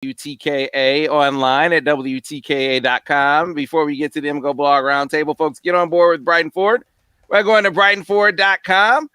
WTKA online at WTKA.com. Before we get to the MGoBlog Roundtable, folks, get on board with Brighton Ford by going to BrightonFord.com.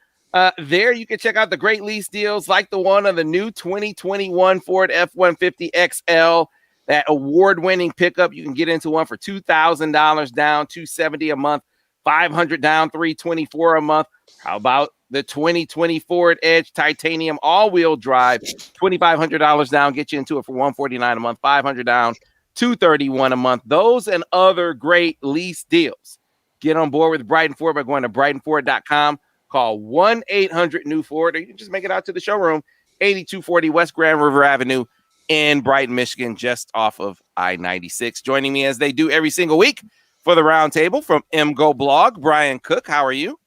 There you can check out the great lease deals like the one on the new 2021 Ford F-150 XL, that award-winning pickup. You can get into one for $2,000 down, $270 a month, $500 down, $324 a month. How about the 2020 Ford Edge Titanium all-wheel drive, $2,500 down, get you into it for $149 a month, $500 down, $231 a month. Those and other great lease deals. Get on board with Brighton Ford by going to BrightonFord.com. Call 1-800-NEW-FORD, or you can just make it out to the showroom, 8240 West Grand River Avenue in Brighton, Michigan, just off of I-96. Joining me as they do every single week for the roundtable from MGoBlog, Brian Cook. How are you?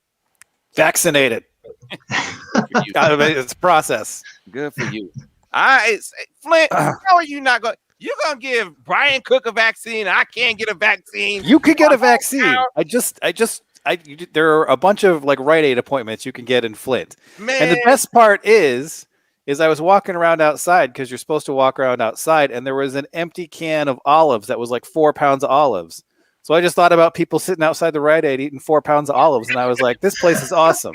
Vaccinated. It's a process. Good for you. Flint, how are you not going? You're going to give Brian Cook a vaccine. I can't get a vaccine. You could get a vaccine. There are a bunch of like Rite Aid appointments you can get in Flint. Man. And the best part is I was walking around outside because you're supposed to walk around outside, and there was an empty can of olives that was like 4 pounds of olives. So I just thought about people sitting outside the Rite Aid eating 4 pounds of olives, and I was like, this place is awesome.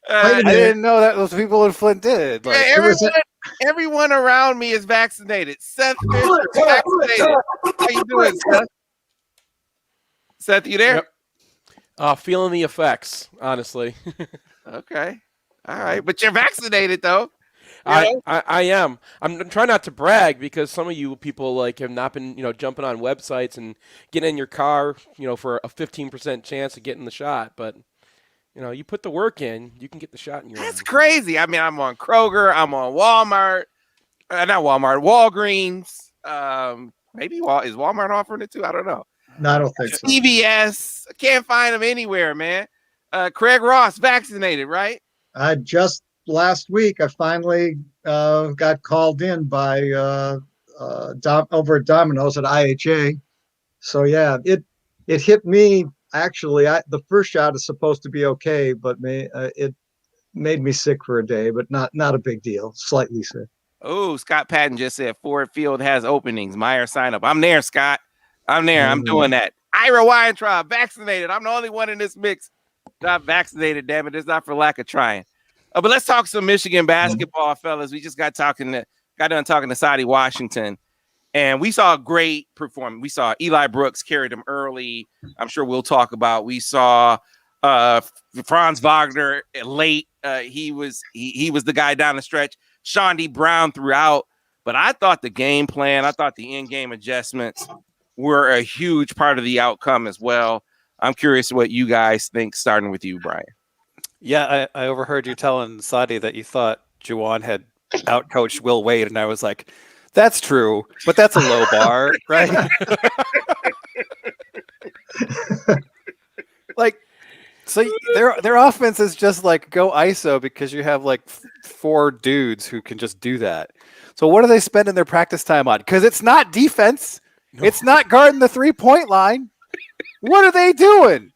I didn't know that those people in Flint did. Like, everyone around me is vaccinated. Seth Fisher is vaccinated. How you doing, Seth? Seth, you there? Yep. Feeling the effects, honestly. Okay. All right. But you're vaccinated, though. I am. I'm trying not to brag because some of you people like have not been, jumping on websites and getting in your car, for a 15% chance of getting the shot. But, you put the work in, you can get the shot in your That's crazy. I mean, I'm on Kroger. I'm on Walmart. Not Walmart. Walgreens. Maybe is Walmart offering it too? I don't know. No, I don't think so. CVS. I can't find them anywhere, man. Craig Ross, vaccinated, right? Just last week, I finally got called in by over at Domino's at IHA. So yeah, it hit me. Actually, the first shot is supposed to be okay, but it made me sick for a day, but not a big deal. Slightly sick. Oh, Scott Patton just said Ford Field has openings. Meyer sign up. I'm there, Scott. I'm there. I'm doing that. Ira Weintraub, vaccinated. I'm the only one in this mix not vaccinated, damn it. It's not for lack of trying. But let's talk some Michigan basketball, fellas. We just got done talking to Sadie Washington, and we saw a great performance. We saw Eli Brooks carried him early. I'm sure we'll talk about. We saw Franz Wagner late. He was the guy down the stretch. Shondy Brown throughout. But I thought the game plan, I thought the in-game adjustments were a huge part of the outcome as well. I'm curious what you guys think, starting with you, Brian. Yeah, I overheard you telling Sadi that you thought Juwan had outcoached Will Wade, and I was like, that's true, but that's a low bar, right? Like, so their offense is just like go ISO because you have like 4 dudes who can just do that. So what are they spending their practice time on? Because it's not defense. No. It's not guarding the 3-point line. What are they doing?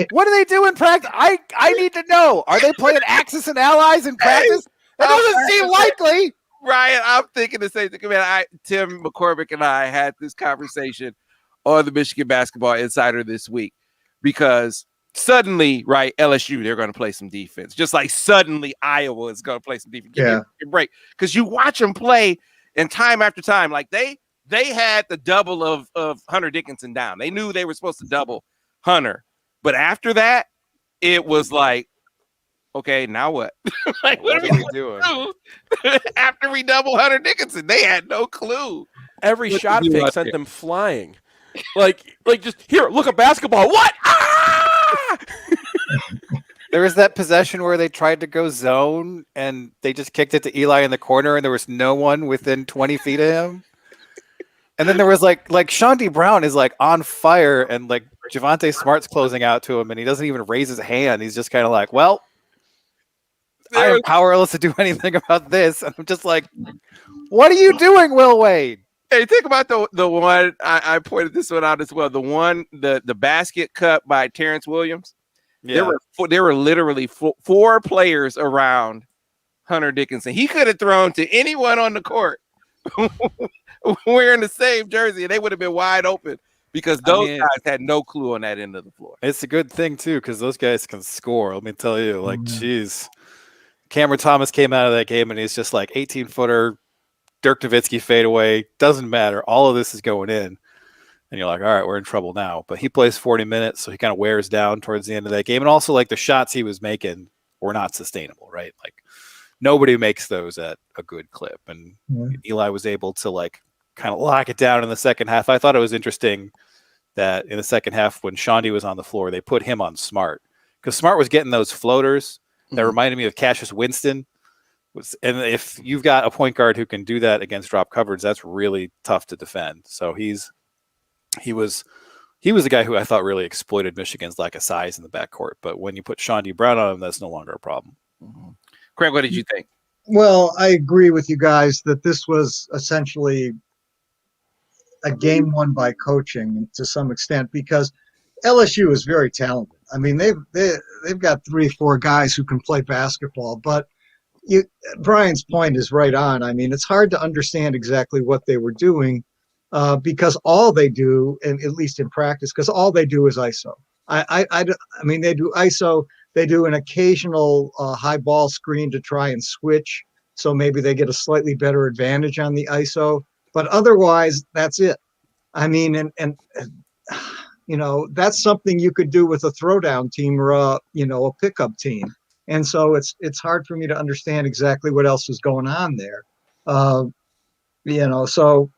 What do they do in practice? I need to know. Are they playing Axis and Allies in practice? That doesn't seem likely. Ryan, I'm thinking the same thing. Man, Tim McCormick and I had this conversation on the Michigan Basketball Insider this week because suddenly, right, LSU, they're going to play some defense. Just like suddenly Iowa is going to play some defense. Give me a break. Because you watch them play and time after time, like they had the double of Hunter Dickinson down. They knew they were supposed to double Hunter. But after that, it was like, okay, now what? Like, what are we doing? After we double Hunter Dickinson, they had no clue. Every shot pick sent them flying. Like just here, look at basketball. What? Ah! There was that possession where they tried to go zone and they just kicked it to Eli in the corner and there was no one within 20 feet of him. And then there was like Shondy Brown is like on fire and like Javonte Smart's closing out to him and he doesn't even raise his hand. He's just kind of like, well, I am powerless to do anything about this. And I'm just like, what are you doing, Will Wade? Hey, think about the one I pointed this one out as well. The one the basket cut by Terrence Williams. Yeah. There were literally 4 players around Hunter Dickinson. He could have thrown to anyone on the court wearing the same jersey, and they would have been wide open because those guys had no clue on that end of the floor. It's a good thing too, because those guys can score. Let me tell you, like, geez, Cameron Thomas came out of that game and he's just like 18-footer, Dirk Nowitzki fadeaway. Doesn't matter. All of this is going in. And you're like, all right, we're in trouble now. But he plays 40 minutes, so he kind of wears down towards the end of that game. And also, like, the shots he was making were not sustainable, right? Like, nobody makes those at a good clip. And Eli was able to, like, kind of lock it down in the second half. I thought it was interesting that in the second half, when Shandy was on the floor, they put him on Smart. Because Smart was getting those floaters that reminded me of Cassius Winston. And if you've got a point guard who can do that against drop coverage, that's really tough to defend. So he was the guy who I thought really exploited Michigan's lack of size in the backcourt. But when you put Shandy Brown on him, that's no longer a problem. Craig, what did you think? Well, I agree with you guys that this was essentially a game won by coaching to some extent, because LSU is very talented. I mean, they've got 3-4 guys who can play basketball, but Brian's point is right on. I mean, it's hard to understand exactly what they were doing because all they do, and at least in practice, because all they do is ISO. I mean, they do ISO. They do an occasional high ball screen to try and switch, so maybe they get a slightly better advantage on the ISO. But otherwise, that's it. I mean, and you know, that's something you could do with a throwdown team or a pickup team. And so it's hard for me to understand exactly what else is going on there. So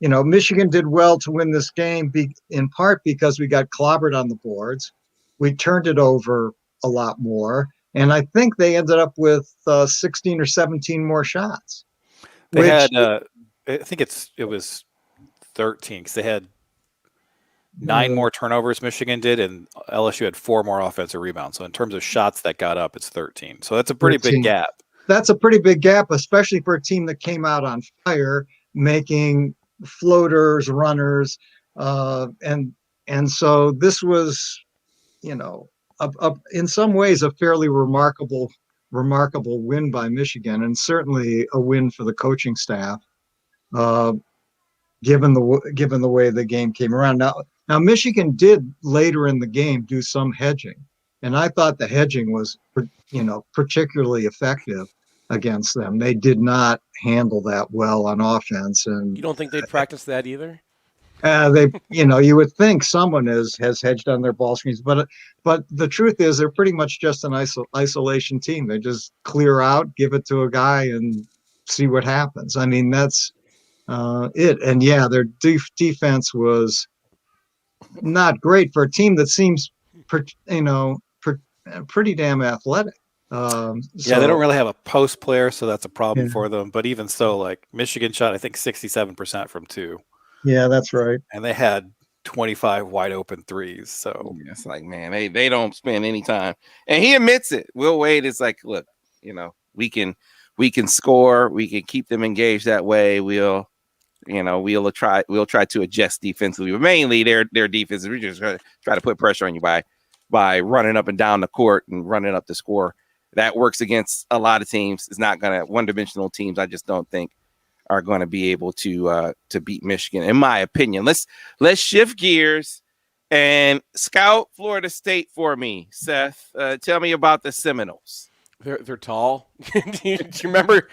Michigan did well to win this game in part because we got clobbered on the boards. We turned it over a lot more. And I think they ended up with 16 or 17 more shots. They had, I think it was 13 because they had 9 more turnovers Michigan did, and LSU had 4 more offensive rebounds. So in terms of shots that got up, it's 13. So that's a pretty big gap. That's a pretty big gap, especially for a team that came out on fire, making floaters, runners, and so this was, in some ways a fairly remarkable win by Michigan, and certainly a win for the coaching staff, given the way the game came around. Now Michigan did later in the game do some hedging, and I thought the hedging was, particularly effective against them. They did not handle that well on offense. And you don't think they'd practice that either? You would think someone has hedged on their ball screens, but the truth is they're pretty much just an isolation team. They just clear out, give it to a guy, and see what happens. I mean, that's it. And their defense was not great for a team that seems, pretty damn athletic. They don't really have a post player, so that's a problem for them. But even so, like, Michigan shot, I think, 67% from 2. Yeah, that's right. And they had 25 wide open threes. So it's like, man, they don't spend any time. And he admits it. Will Wade is like, look, we can score, we can keep them engaged that way. We'll try to adjust defensively, but mainly their defense is, we're just gonna try to put pressure on you by running up and down the court and running up the score. That works against a lot of teams. It's not gonna one-dimensional teams. I just don't think are going to be able to beat Michigan, in my opinion. Let's shift gears and scout Florida State for me, Seth. Tell me about the Seminoles. They're tall. do you remember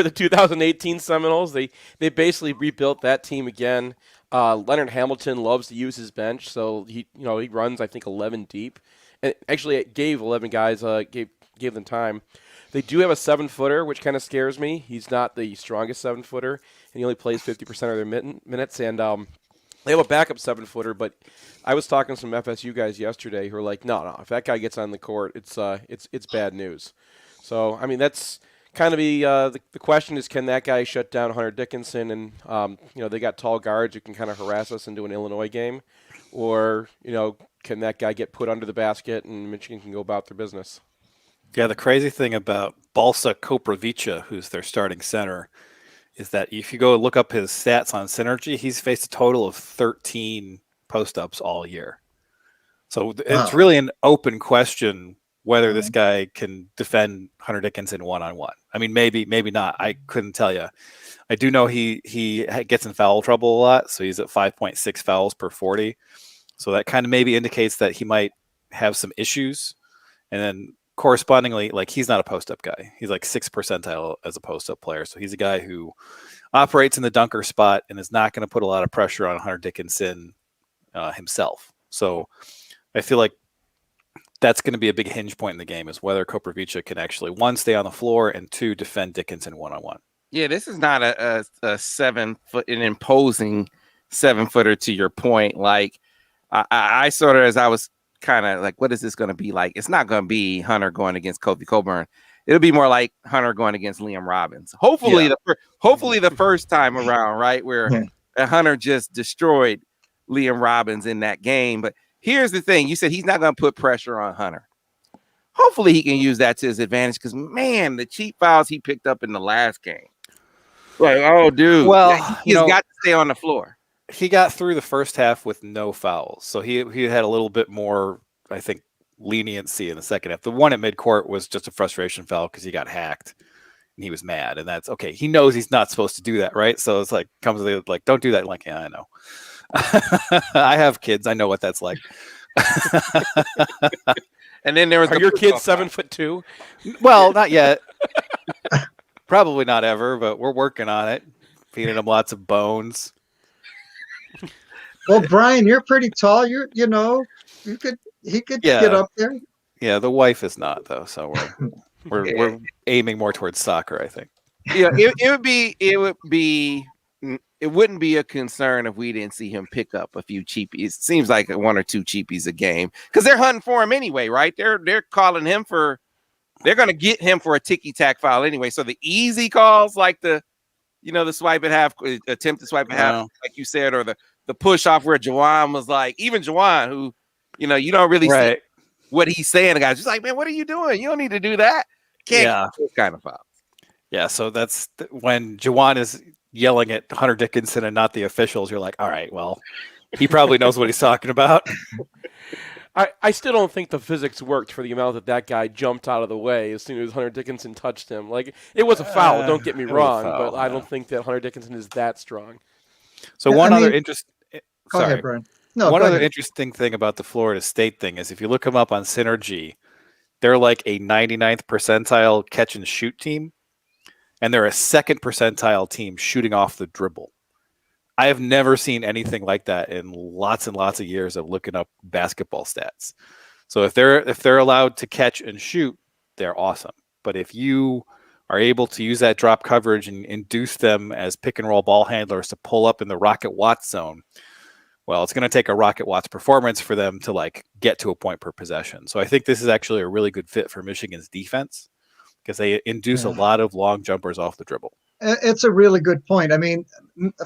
the 2018 Seminoles? They basically rebuilt that team again. Leonard Hamilton loves to use his bench, so he runs, I think, 11 deep, and actually it gave 11 guys gave them time. They do have a 7-footer, which kind of scares me. He's not the strongest 7-footer, and he only plays 50% of their minutes. And they have a backup 7-footer, but I was talking to some FSU guys yesterday who are like, no, if that guy gets on the court, it's bad news. So I mean, that's kind of the question is, can that guy shut down Hunter Dickinson? And they got tall guards who can kind of harass us into an Illinois game, or can that guy get put under the basket and Michigan can go about their business? Yeah, the crazy thing about Balsa Koprivica, who's their starting center, is that if you go look up his stats on Synergy, he's faced a total of 13 post-ups all year. So It's really an open question whether this guy can defend Hunter Dickinson one-on-one. I mean, maybe not. I couldn't tell you. I do know he gets in foul trouble a lot, so he's at 5.6 fouls per 40. So that kind of maybe indicates that he might have some issues. And then correspondingly, like, he's not a post-up guy. He's like 6th percentile as a post-up player. So he's a guy who operates in the dunker spot and is not going to put a lot of pressure on Hunter Dickinson himself. So I feel like that's going to be a big hinge point in the game, is whether Koprivica can actually, 1, stay on the floor, and 2, defend Dickinson one-on-one. Yeah, this is not a 7 foot, an imposing 7-footer, to your point. Like, I sort of, as I was kind of like, what is this going to be like? It's not going to be Hunter going against Kofi Coburn. It'll be more like Hunter going against Liam Robbins. Hopefully, the first time around, right, where Hunter just destroyed Liam Robbins in that game. But here's the thing: you said he's not going to put pressure on Hunter. Hopefully, he can use that to his advantage, because, man, the cheap fouls he picked up in the last game. Like, oh, dude. Well, he's got to stay on the floor. He got through the first half with no fouls. So he had a little bit more, I think, leniency in the second half. The one at midcourt was just a frustration foul because he got hacked and he was mad. And that's okay. He knows he's not supposed to do that, right? So it's like, comes to like, don't do that. I'm like, yeah, I know. I have kids. I know what that's like. And then there was your kids 7'2"? Well, not yet. Probably not ever, but we're working on it. Feeding them lots of bones. Well, Brian, you're pretty tall. He could get up there. Yeah, the wife is not, though. So we're aiming more towards soccer, I think. Yeah, it wouldn't be a concern if we didn't see him pick up a few cheapies. It seems like 1 or 2 cheapies a game, because they're hunting for him anyway, right? They're calling him for. They're going to get him for a ticky-tack foul anyway. So the easy calls, like the swipe at half, attempt to swipe at half, like you said, or the push off where Jawan was like, even Jawan, who, you don't really see what he's saying. The guy's just like, man, what are you doing? You don't need to do that. Can't get those kind of fouls. Yeah, so that's when Jawan is yelling at Hunter Dickinson and not the officials. You're like, all right, well, he probably knows what he's talking about. I still don't think the physics worked for the amount that guy jumped out of the way as soon as Hunter Dickinson touched him. Like, it was a foul, don't get me wrong, but I don't think that Hunter Dickinson is that strong. So one other interesting thing about the Florida State thing is, if you look them up on Synergy, they're like a 99th percentile catch and shoot team, and they're a 2nd percentile team shooting off the dribble. I have never seen anything like that in lots and lots of years of looking up basketball stats. So if they're allowed to catch and shoot, they're awesome. But if you are able to use that drop coverage and induce them as pick and roll ball handlers to pull up in the Rocket Watts zone, well, it's going to take a Rocket Watts performance for them to like get to a point per possession. So I think this is actually a really good fit for Michigan's defense, because they induce a lot of long jumpers off the dribble. It's a really good point. I mean,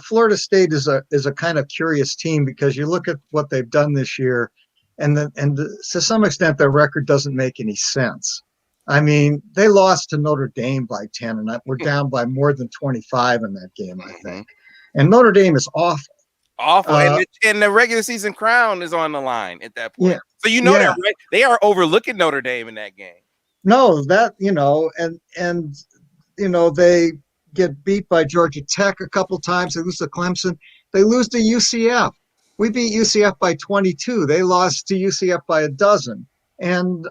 Florida State is a kind of curious team, because you look at what they've done this year, and to some extent their record doesn't make any sense. I mean, they lost to Notre Dame by 10, and we're down by more than 25 in that game, I think. And Notre Dame is awful. And the regular season crown is on the line at that point. Yeah. So they're right. They are overlooking Notre Dame in that game. No, that and they get beat by Georgia Tech a couple times. They lose to Clemson. They lose to UCF. We beat UCF by 22. They lost to UCF by 12. And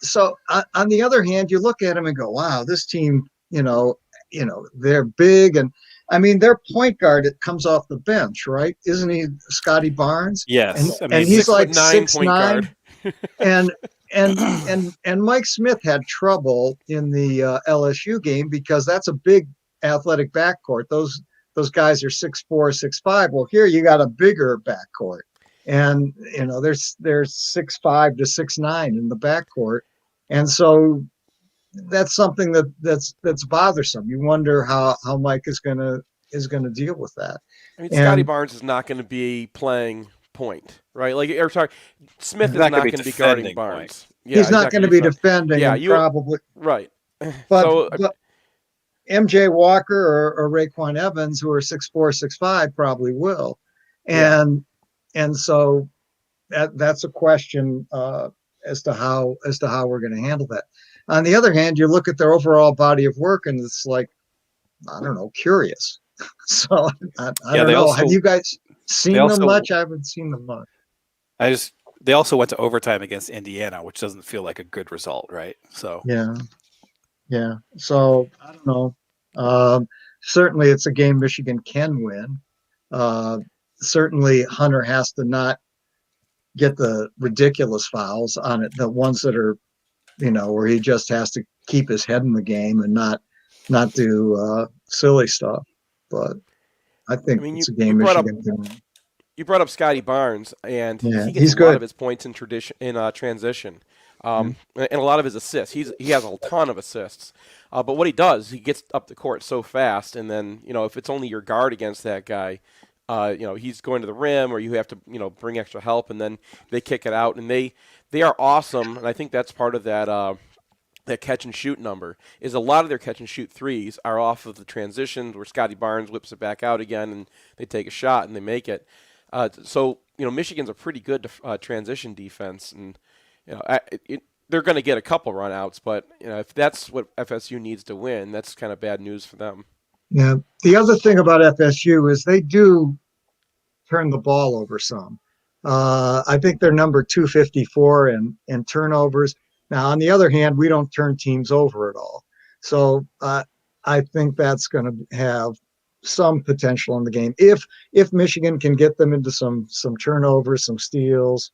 so on the other hand, you look at them and go, wow, this team, they're big. And I mean, their point guard, it comes off the bench, right? Isn't he Scotty Barnes? Yes. And he's like 6'9". Guard. And Mike Smith had trouble in the LSU game, because that's a big athletic backcourt. Those guys are 6'4", 6'5". Well, here you got a bigger backcourt, and there's 6'5" to 6'9" in the backcourt, and so that's something that's bothersome. You wonder how Mike is gonna deal with that. I mean, Scotty Barnes is not going to be playing point, right? Smith is not going to be guarding Barnes. Yeah, he's not going to be defending. Yeah, probably right. But MJ Walker or Raekwon Evans, who are 6'4", 6'5", probably will, and so that's a question as to how we're going to handle that. On the other hand, you look at their overall body of work, and it's like, I don't know, curious. So I don't know. Have you guys seen them much? I haven't seen them much. They also went to overtime against Indiana, which doesn't feel like a good result, right? So yeah. So I don't know. Certainly, it's a game Michigan can win. Certainly, Hunter has to not get the ridiculous fouls on it, the ones that are, where he just has to keep his head in the game and not do silly stuff. But I think it's a game Michigan can win. You brought up Scotty Barnes, and he gets he's a good. lot of his points in transition, and a lot of his assists. He has a ton of assists, but what he does, he gets up the court so fast, and then if it's only your guard against that guy, he's going to the rim, or you have to bring extra help, and then they kick it out, and they are awesome, and I think that's part of that. That catch and shoot number is a lot of their catch and shoot threes are off of the transitions where Scotty Barnes whips it back out again, and they take a shot and they make it. So Michigan's a pretty good transition defense, and they're going to get a couple runouts, but if that's what FSU needs to win, that's kind of bad news for them. Yeah. The other thing about FSU is they do turn the ball over some. I think they're number 254 in turnovers. Now, on the other hand, we don't turn teams over at all. So I think that's going to have some potential in the game. If Michigan can get them into some turnovers, some steals,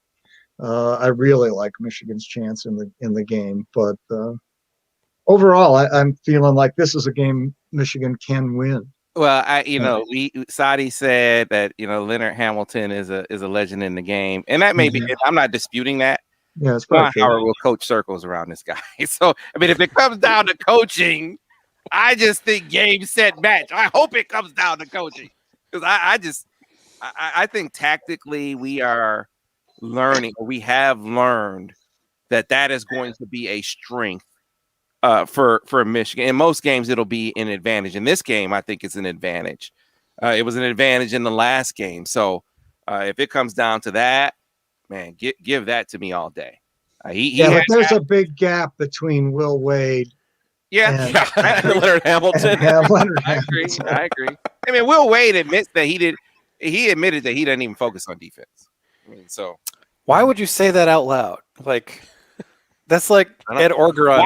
I really like Michigan's chance in the game. But overall, I'm feeling like this is a game Michigan can win. Well, Sadi said that Leonard Hamilton is a legend in the game, and that may be. I'm not disputing that. Yeah, it's probably Howard will coach circles around this guy. So I mean, if it comes down to coaching, I just think game, set, match. I hope it comes down to coaching, because I think tactically we are learning, or we have learned that is going to be a strength for Michigan. In most games, it'll be an advantage. In this game, I think it's an advantage. It was an advantage in the last game. So if it comes down to that, man, give that to me all day. But there's a big gap between Will Wade. And Leonard Hamilton. I agree. I mean, Will Wade admits that he admitted that he doesn't even focus on defense. I mean, so why would you say that out loud? Like, that's like Ed Orgeron.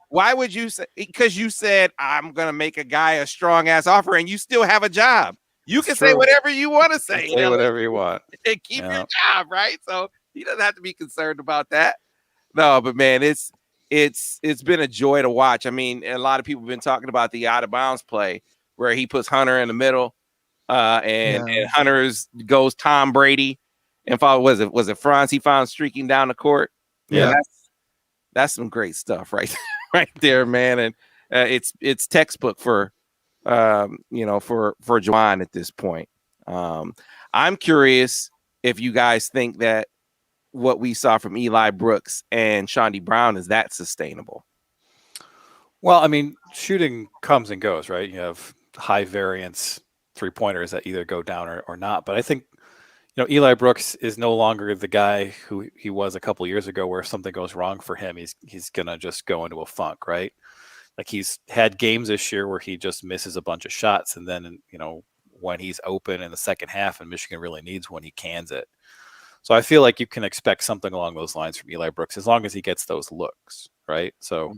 Why would you say? Because you said I'm gonna make a guy a strong ass offer, and you still have a job. You can say whatever you want to say. Say whatever you want and keep your job, right? So he doesn't have to be concerned about that. No, but man, it's been a joy to watch. I mean, a lot of people have been talking about the out of bounds play where he puts Hunter in the middle, and Hunter goes Tom Brady, and was it Franz he found streaking down the court? Yeah, that's some great stuff right there, man. And it's textbook for Juwan at this point. I'm curious if you guys think that what we saw from Eli Brooks and Shawnee Brown is that sustainable. Well, I mean, shooting comes and goes, right? You have high variance 3-pointers that either go down or not. But I think Eli Brooks is no longer the guy who he was a couple of years ago, where if something goes wrong for him, he's gonna just go into a funk, right? Like, he's had games this year where he just misses a bunch of shots, and then when he's open in the second half and Michigan really needs one, he cans it. So I feel like you can expect something along those lines from Eli Brooks as long as he gets those looks, right? So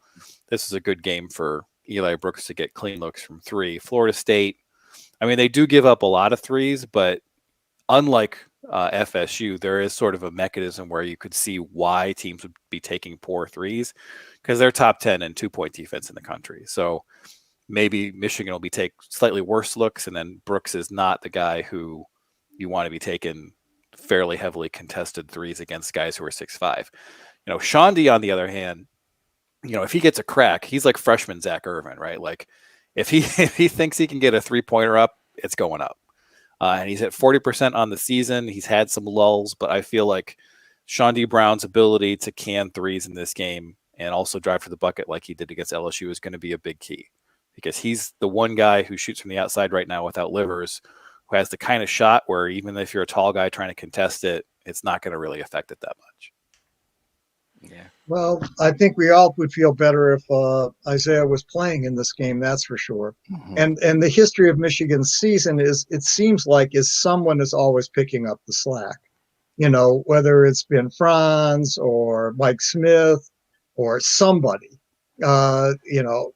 this is a good game for Eli Brooks to get clean looks from three. Florida State, I mean, they do give up a lot of threes, but unlike FSU, there is sort of a mechanism where you could see why teams would be taking poor threes, because they're top 10 in 2-point defense in the country. So maybe Michigan will be take slightly worse looks, and then Brooks is not the guy who you want to be taking fairly heavily contested threes against guys who are 6'5". Shandy, on the other hand, if he gets a crack, he's like freshman Zach Irvin, right? Like, if he thinks he can get a 3-pointer up, it's going up. And he's at 40% on the season. He's had some lulls, but I feel like Shandy Brown's ability to can threes in this game and also drive for the bucket like he did against LSU is going to be a big key, because he's the one guy who shoots from the outside right now without Livers, who has the kind of shot where even if you're a tall guy trying to contest it, it's not going to really affect it that much. Yeah. Well, I think we all would feel better if Isaiah was playing in this game. That's for sure. Mhm. And the history of Michigan's season is, it seems like, is someone is always picking up the slack. You know, whether it's been Franz or Mike Smith or somebody, you know,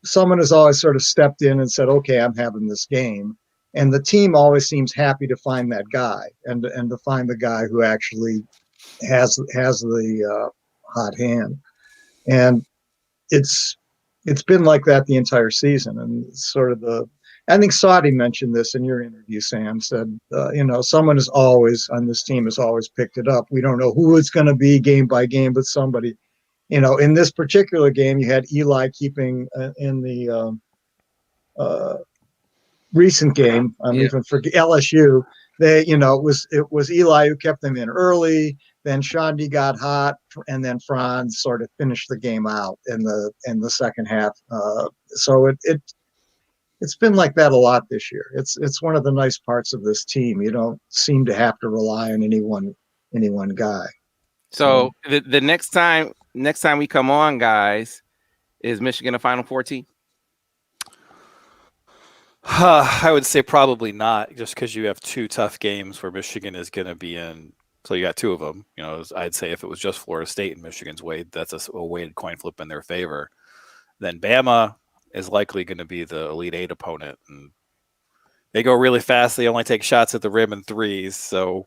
someone has always sort of stepped in and said, "Okay, I'm having this game," and the team always seems happy to find that guy and to find the guy who actually has the hot hand. And it's it's been like that the entire season, and it's sort of the. I think Saudi mentioned this in your interview, Sam. Said, you know, someone is always on this team has always picked it up. We don't know who it's going to be game by game, but somebody. You know, in this particular game, you had Eli keeping in the uh, recent game. I'm Yeah. even for LSU. They, you know, it was Eli who kept them in early. Then Shandy got hot, and then Franz sort of finished the game out in the second half. So it's been like that a lot this year. It's one of the nice parts of this team. You don't seem to have to rely on any one guy. So the next time we come on, guys, is Michigan a Final Four team? I would say probably not, just because you have two tough games where Michigan is going to be in. So you got two of them. You know, I'd say if it was just Florida State and Michigan's weight, that's a weighted coin flip in their favor. Then Bama is likely going to be the Elite Eight opponent, and they go really fast. They only take shots at the rim and threes, so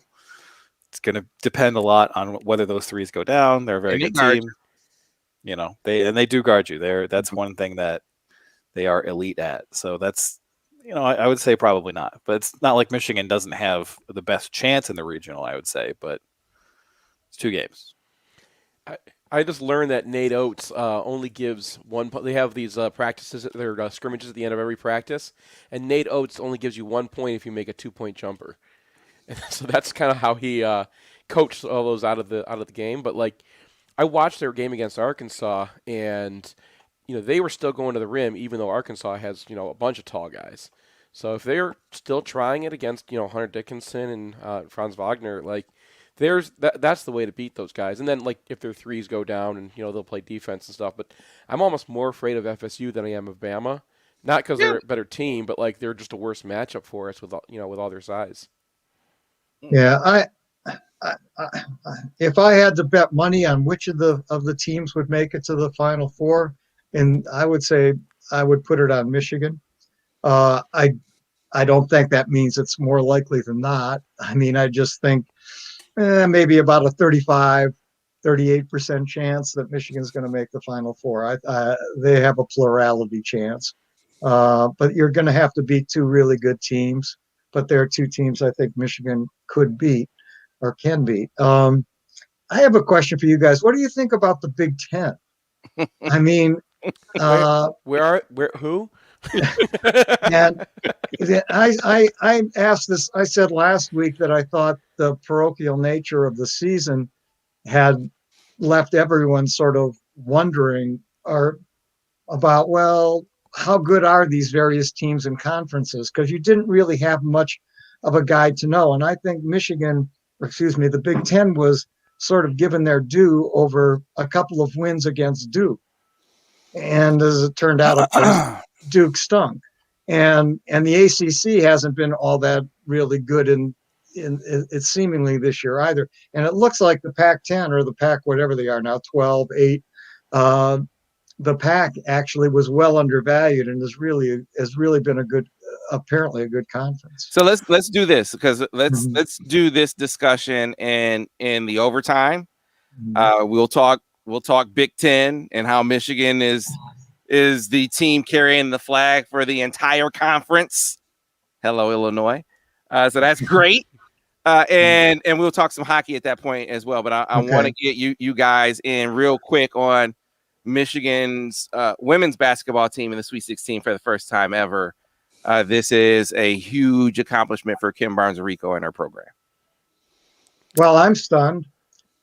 it's going to depend a lot on whether those threes go down. They're a very And they good guard team. You know, they do guard you. That's one thing that they are elite at. So that's, you know, I would say probably not. But it's not like Michigan doesn't have the best chance in the regional, I would say. But it's two games. I just learned that Nate Oates only gives one. They have these practices, their scrimmages at the end of every practice, and Nate Oates only gives you 1 point if you make a 2-point jumper. And so that's kind of how he coached all those out of the game. But like, I watched their game against Arkansas, and they were still going to the rim, even though Arkansas has a bunch of tall guys. So if they're still trying it against Hunter Dickinson and Franz Wagner, like that's the way to beat those guys. And then like if their threes go down and they'll play defense and stuff. But I'm almost more afraid of FSU than I am of Bama. Not because they're a better team, but like they're just a worse matchup for us with all their size. Yeah, if I had to bet money on which of the teams would make it to the Final Four, and I would say I would put it on Michigan. I don't think that means it's more likely than not. I mean, I just think maybe about a 38% chance that Michigan's going to make the Final Four. They have a plurality chance, but you're going to have to beat two really good teams. But there are two teams I think Michigan could beat or can beat. I have a question for you guys. What do you think about the Big Ten? I mean, Who? and I asked this. I said last week that I thought the parochial nature of the season had left everyone sort of wondering or about, well, how good are these various teams and conferences? Because you didn't really have much of a guide to know. And I think the Big Ten was sort of given their due over a couple of wins against Duke. And as it turned out, of course, Duke stunk. And the ACC hasn't been all that really good in it seemingly this year either. And it looks like the Pac-10 or the Pac whatever they are now, 12, 8, the Pac actually was well undervalued and has really been apparently a good conference. So let's do this, because let's do this discussion in the overtime. We'll talk Big Ten and how Michigan is the team carrying the flag for the entire conference. Hello, Illinois. So that's great. And we'll talk some hockey at that point as well. But I want to get you guys in real quick on Michigan's women's basketball team in the Sweet 16 for the first time ever. This is a huge accomplishment for Kim Barnes-Rico and her program. Well, I'm stunned,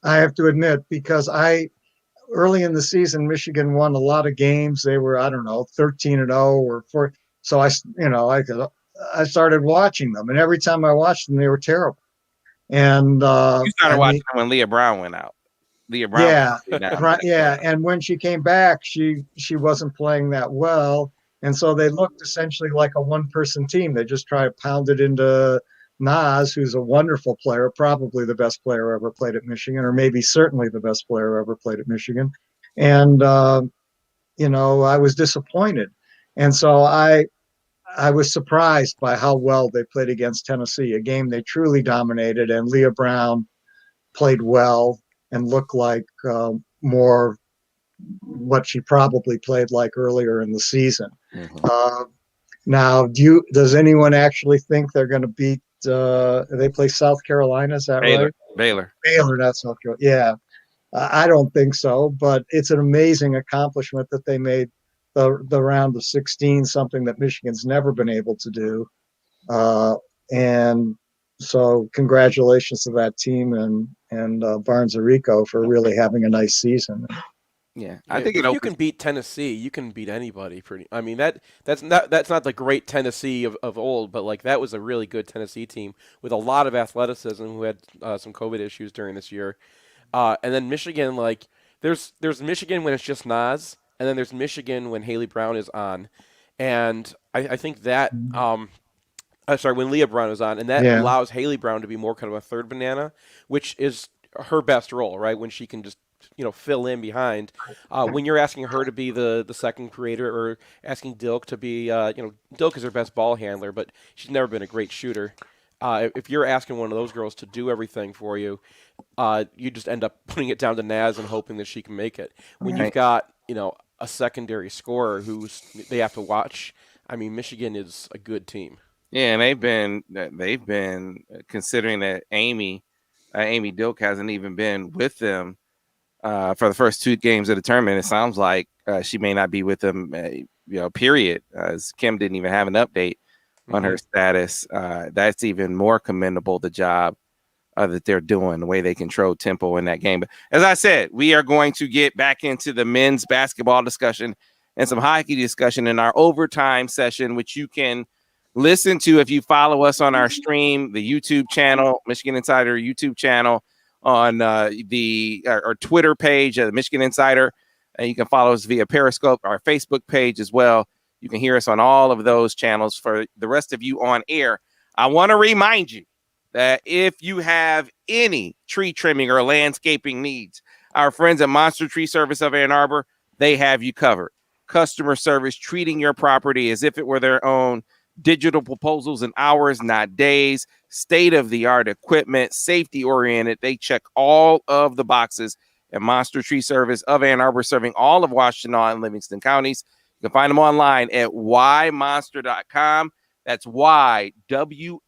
I have to admit, because early in the season, Michigan won a lot of games. They were, 13-0 or 4. So I started watching them, and every time I watched them, they were terrible. And you started watching them when Leah Brown went out. Leah Brown. Yeah, Now. right. Yeah, and when she came back, she wasn't playing that well, and so they looked essentially like a one-person team. They just tried to pound it into Nas, who's a wonderful player, probably the best player ever played at Michigan, or maybe certainly the best player ever played at Michigan. And I was disappointed, and so I was surprised by how well they played against Tennessee, a game they truly dominated, and Leah Brown played well and looked like more what she probably played like earlier in the season. Now, does anyone actually think they're going to beat? They play South Carolina, is that right? Baylor. Baylor, not South Carolina. Yeah, I don't think so, but it's an amazing accomplishment that they made the round of 16, something that Michigan's never been able to do. And so congratulations to that team and Barnes Rico for really having a nice season. Yeah, I think if you can beat Tennessee, you can beat anybody. I mean that's not the great Tennessee of old, but like that was a really good Tennessee team with a lot of athleticism who had some COVID issues during this year. And then Michigan, like there's Michigan when it's just Nas, and then there's Michigan when Haley Brown is on, and I think that when Leah Brown is on, and that allows Haley Brown to be more kind of a third banana, which is her best role, right? When she can just fill in behind. When you're asking her to be the second creator, or asking Dilk to be, Dilk is her best ball handler, but she's never been a great shooter. If you're asking one of those girls to do everything for you, you just end up putting it down to Naz and hoping that she can make it. When you've got a secondary scorer they have to watch, I mean, Michigan is a good team. Yeah, and they've been considering that Amy Dilk hasn't even been with them for the first 2 games of the tournament. It sounds like she may not be with them, period. As Kim didn't even have an update on her status. That's even more commendable, the job that they're doing, the way they control tempo in that game. But as I said, we are going to get back into the men's basketball discussion and some hockey discussion in our overtime session, which you can listen to if you follow us on our stream, the YouTube channel, Michigan Insider YouTube channel, on our Twitter page, the Michigan Insider. And you can follow us via Periscope, our Facebook page as well. You can hear us on all of those channels. For the rest of you on air, I want to remind you that if you have any tree trimming or landscaping needs, our friends at Monster Tree Service of Ann Arbor, they have you covered. Customer service, treating your property as if it were their own. Digital proposals in hours, not days. State-of-the-art equipment, safety-oriented. They check all of the boxes at Monster Tree Service of Ann Arbor, serving all of Washtenaw and Livingston counties. You can find them online at ymonster.com. That's YWHY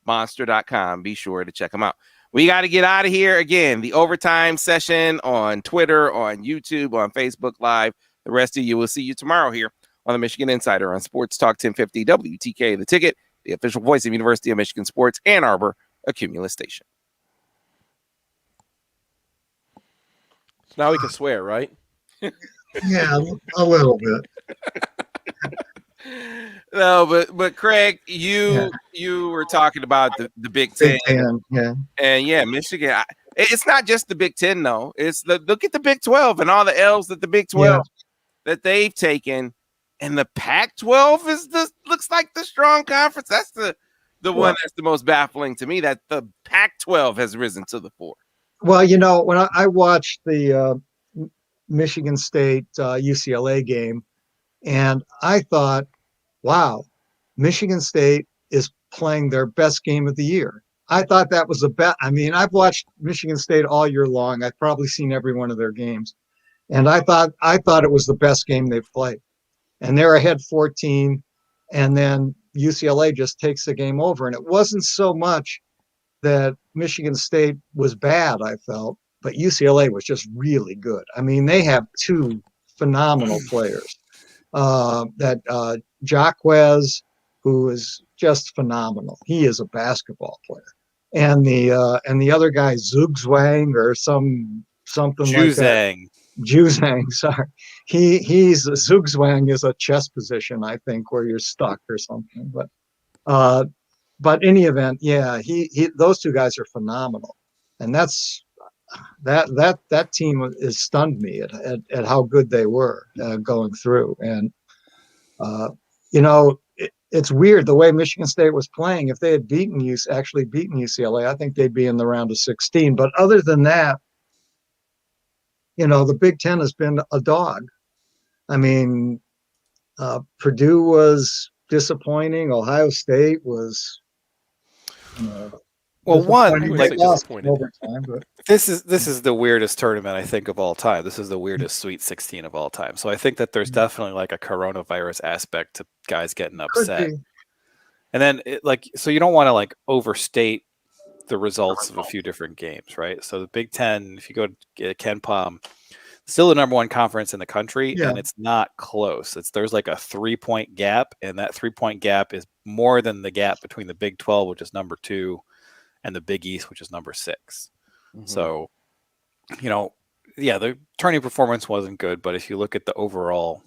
monster.com. Be sure to check them out. We got to get out of here. Again, the overtime session on Twitter, on YouTube, on Facebook Live. The rest of you, will see you tomorrow here on the Michigan Insider on Sports Talk 1050 WTK, The Ticket, the official voice of University of Michigan Sports, Ann Arbor, a Cumulus station. So now we can swear, right? Yeah, a little bit. No, but Craig, you were talking about the Big Ten. Big Ten, yeah. And Michigan. It's not just the Big Ten, though. It's look at the Big 12 and all the L's that the Big 12 that they've taken. And the Pac-12 looks like the strong conference. That's the one that's the most baffling to me, that the Pac-12 has risen to the fore. Well, when I watched the Michigan State UCLA game, and I thought, wow, Michigan State is playing their best game of the year. I thought that was the best. I mean, I've watched Michigan State all year long. I've probably seen every one of their games. And I thought it was the best game they've played. And they're ahead 14, and then UCLA just takes the game over. And it wasn't so much that Michigan State was bad, I felt, but UCLA was just really good. I mean, they have 2 phenomenal players. Jacquez, who is just phenomenal. He is a basketball player. And the other guy, Zugzwang or something like that. Juzang, sorry. He's Zugzwang is a chess position, I think, where you're stuck or something. But in any event, yeah, he those 2 guys are phenomenal. And that's, that team has stunned me at how good they were going through. And it's weird the way Michigan State was playing. If they had actually beaten UCLA, I think they'd be in the round of 16. But other than that, the Big Ten has been a dog. I mean, Purdue was disappointing. Ohio State was. Well, one, like disappointed. Overtime, but this is the weirdest tournament I think of all time. This is the weirdest Sweet 16 of all time. So I think that there's definitely like a coronavirus aspect to guys getting upset. And then so you don't want to like overstate the results of a few different games, right? So the Big Ten, if you go to Ken Palm, still the number one conference in the country, and it's not close. There's like a 3-point gap, and that 3-point gap is more than the gap between the Big 12, which is number 2, and the Big East, which is number 6. Mm-hmm. So, the tourney performance wasn't good, but if you look at the overall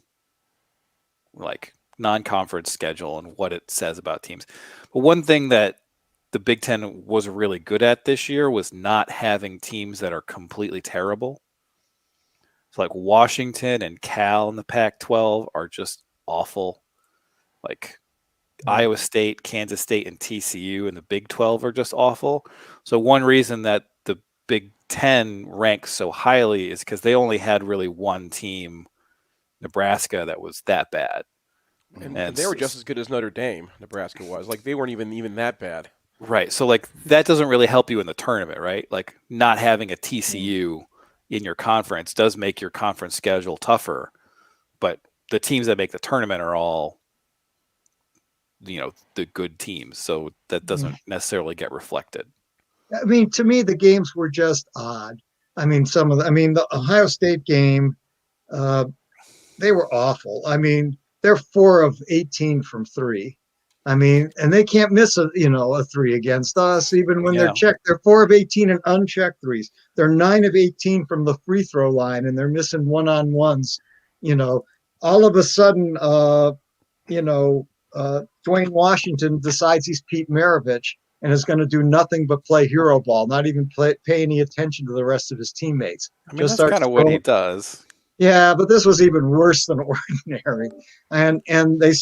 like non-conference schedule and what it says about teams, but one thing that the Big Ten was really good at this year was not having teams that are completely terrible. So like Washington and Cal in the Pac-12 are just awful. Like Iowa State, Kansas State, and TCU in the Big 12 are just awful. So one reason that the Big 10 ranks so highly is because they only had really one team, Nebraska, that was that bad. And they were just as good as Notre Dame, Nebraska was. Like, they weren't even that bad. Right. So, like, that doesn't really help you in the tournament, right? Like, not having a TCU in your conference does make your conference schedule tougher. But the teams that make the tournament are all, the good teams. So that doesn't necessarily get reflected. I mean, to me, the games were just odd. I mean, the Ohio State game, they were awful. I mean, they're 4 of 18 from 3. I mean, and they can't miss a 3 against us, even when they're checked. They're 4 of 18 and unchecked threes. They're 9 of 18 from the free throw line, and they're missing one-on-ones. All of a sudden, Dwayne Washington decides he's Pete Maravich and is going to do nothing but play hero ball, not even pay any attention to the rest of his teammates. I mean, that's kind of what he does. Yeah, but this was even worse than ordinary. And they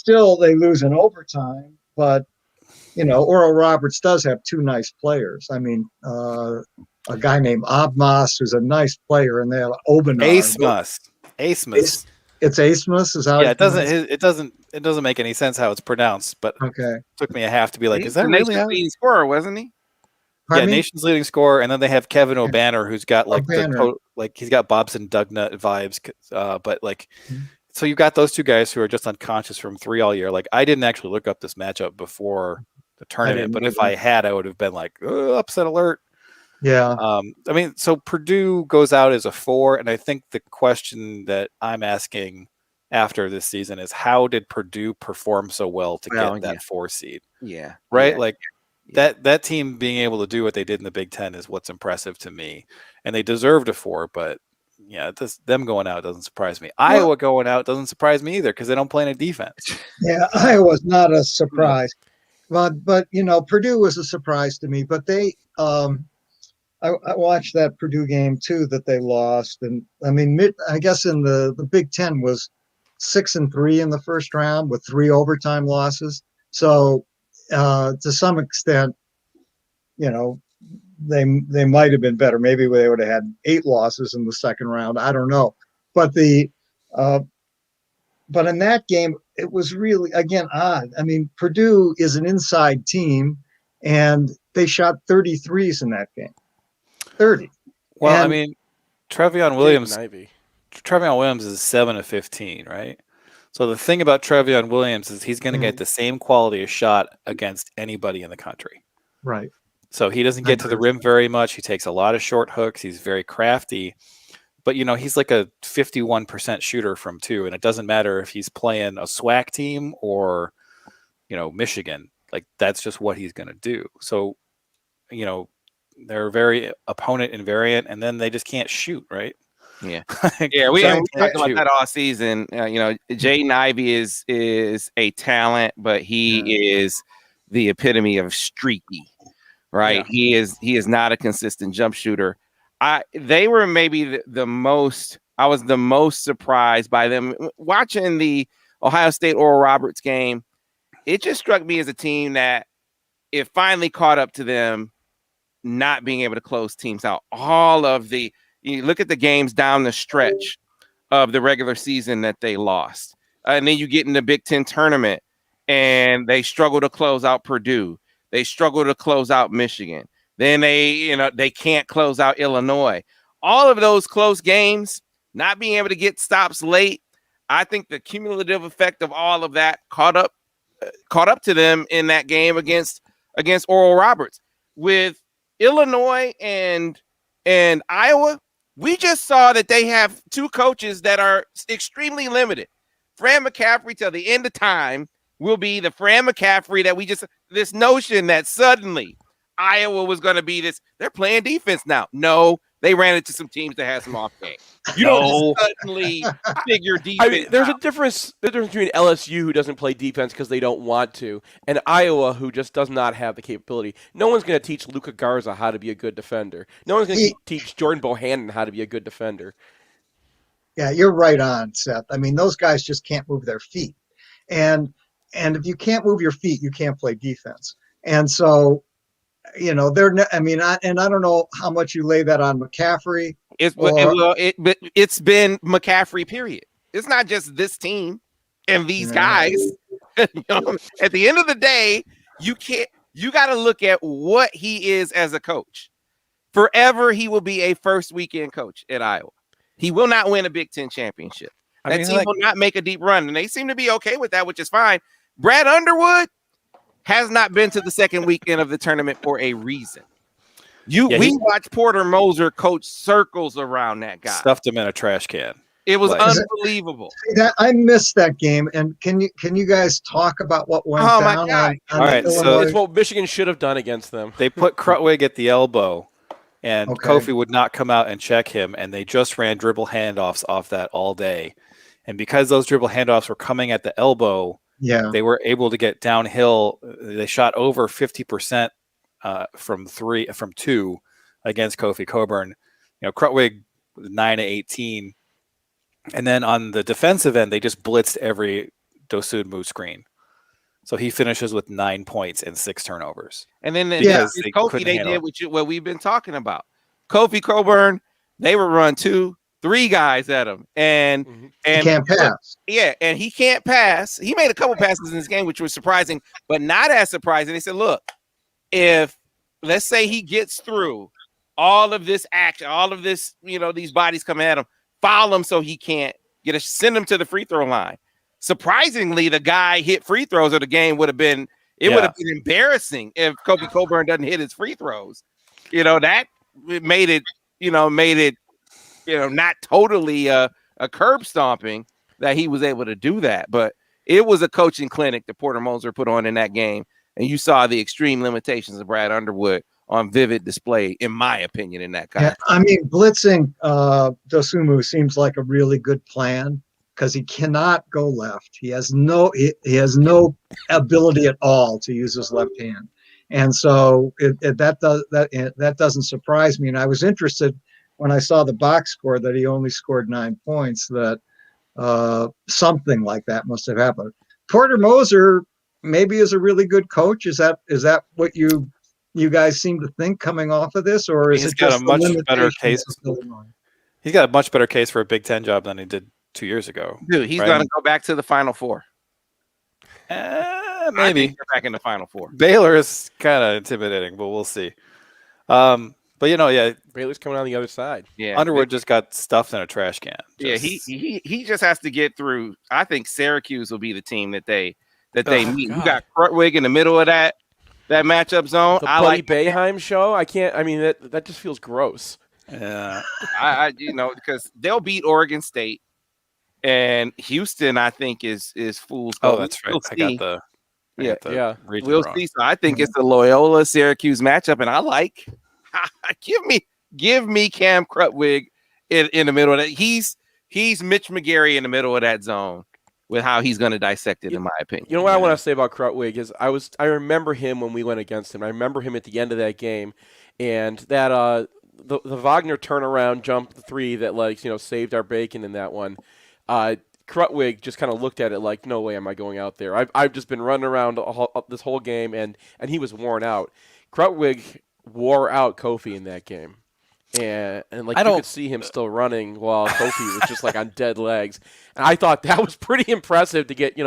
lose in overtime, but Oral Roberts does have 2 nice players. I mean, a guy named Abmas, who's a nice player, and they have Obenar. Asmus. It's Asmus, is how it doesn't make any sense how it's pronounced, but it took me a half to be like, is that really how? Leading scorer, wasn't he? Nation's leading scorer, and then they have Kevin O'Banner, who's got he's got Bobson Dugnut vibes, but like, so you've got those 2 guys who are just unconscious from 3 all year. Like, I didn't actually look up this matchup before the tournament, but if I had, I would have been like, upset alert. Yeah. I mean, so Purdue goes out as a 4, and I think the question that I'm asking after this season is, how did Purdue perform so well to get that 4 seed? Yeah. Right? That team being able to do what they did in the Big Ten is what's impressive to me. And they deserved a 4, but them going out doesn't surprise me. Iowa going out doesn't surprise me either because they don't play any defense. Yeah, Iowa's not a surprise. But Purdue was a surprise to me. But they I watched that Purdue game too that they lost. And I mean, I guess in the Big Ten was 6-3 in the first round with 3 overtime losses. So to some extent, they might have been better. Maybe they would have had 8 losses in the second round. I don't know. But but in that game, it was really, again, odd. I mean, Purdue is an inside team, and they shot 33s in that game. 30. Well, I mean, Trevion Williams is 7 of 15, right? So the thing about Trevion Williams is he's going to get the same quality of shot against anybody in the country. Right. So he doesn't get to the rim very much. He takes a lot of short hooks. He's very crafty. But, he's like a 51% shooter from 2, and it doesn't matter if he's playing a SWAC team or, Michigan. Like, that's just what he's going to do. So, they're very opponent invariant, and then they just can't shoot, right? Yeah. Yeah, we talked about that all season. Jaden Ivey is a talent, but he is the epitome of streaky, right? Yeah. He is not a consistent jump shooter. They were maybe the most. I was the most surprised by them watching the Ohio State Oral Roberts game. It just struck me as a team that it finally caught up to them not being able to close teams out. You look at the games down the stretch of the regular season that they lost. And then you get in the Big Ten tournament and they struggle to close out Purdue. They struggle to close out Michigan. Then they can't close out Illinois. All of those close games, not being able to get stops late. I think the cumulative effect of all of that caught up to them in that game against Oral Roberts. With Illinois and Iowa, we just saw that they have two coaches that are extremely limited. Fran McCaffrey till the end of time will be the Fran McCaffrey that this notion that suddenly Iowa was going to be this. They're playing defense now. No, they ran into some teams that had some off game. You don't just suddenly figure defense. I mean, there's a difference between LSU, who doesn't play defense because they don't want to, and Iowa, who just does not have the capability. No one's going to teach Luka Garza how to be a good defender. No one's going to teach Jordan Bohannon how to be a good defender. Yeah, you're right on, Seth. I mean, those guys just can't move their feet, and if you can't move your feet, you can't play defense. And so, I don't know how much you lay that on McCaffrey. It's been McCaffrey, period. It's not just this team and these guys. At the end of the day, you got to look at what he is as a coach. Forever, he will be a first weekend coach at Iowa. He will not win a Big Ten championship. That team will not make a deep run, and they seem to be okay with that, which is fine. Brad Underwood has not been to the second weekend of the tournament for a reason. We watched Porter Moser coach circles around that guy. Stuffed him in a trash can. It was unbelievable. I missed that game, and can you guys talk about what went down? My God. All right, so it's what Michigan should have done against them. They put Krutwig at the elbow, and Kofi would not come out and check him, and they just ran dribble handoffs off that all day. And because those dribble handoffs were coming at the elbow, they were able to get downhill. They shot over 50% from two against Kofi Coburn. Krutwig was 9 of 18. And then on the defensive end, they just blitzed every Dosunmu screen. So he finishes with 9 points and 6 turnovers. And then Kofi, they did what we've been talking about. Kofi Coburn, they would run 2, 3 guys at him, and he can't pass. Yeah, and he can't pass. He made a couple passes in this game, which was surprising, but not as surprising. They said, look, if let's say he gets through all of this action, all of this, these bodies coming at him, foul him so he can't send him to the free throw line. Surprisingly, the guy hit free throws, or the game would have been embarrassing if Kofi Coburn doesn't hit his free throws. That made it not totally a curb stomping that he was able to do that. But it was a coaching clinic that Porter Moser put on in that game. And you saw the extreme limitations of Brad Underwood on vivid display, in my opinion, in that contest. Yeah, I mean, blitzing Dosunmu seems like a really good plan because he cannot go left. He has no ability at all to use his left hand. And so that doesn't surprise me. And I was interested when I saw the box score that he only scored 9 points, that something like that must have happened. Porter Moser maybe is a really good coach. Is that what you guys seem to think coming off of this, or is it just a much better case? He's got a much better case for a Big Ten job than he did 2 years ago. Dude, he's going to go back to the Final Four. Maybe back in the Final Four. Baylor is kind of intimidating, but we'll see. But Baylor's coming on the other side. Yeah, Underwood just got stuffed in a trash can. He just has to get through. I think Syracuse will be the team that they meet. God. You got Krutwig in the middle of that matchup zone. The Buddy Boeheim show. I can't. I mean, that just feels gross. Yeah, because they'll beat Oregon State, and Houston, I think, is fool's gold. Oh, that's right. I got the We'll see. So I think it's the Loyola Syracuse matchup, and I like. Give me Cam Krutwig in the middle of that. He's Mitch McGary in the middle of that zone with how he's going to dissect it, in my opinion. You know what I want to say about Krutwig is I remember him when we went against him. I remember him at the end of that game, and that the Wagner turnaround jump three that saved our bacon in that one. Krutwig just kind of looked at it like, no way am I going out there. I've just been running around this whole game, and he was worn out. Krutwig wore out Kofi in that game. And you could see him still running while Kofi was just on dead legs. And I thought that was pretty impressive to get,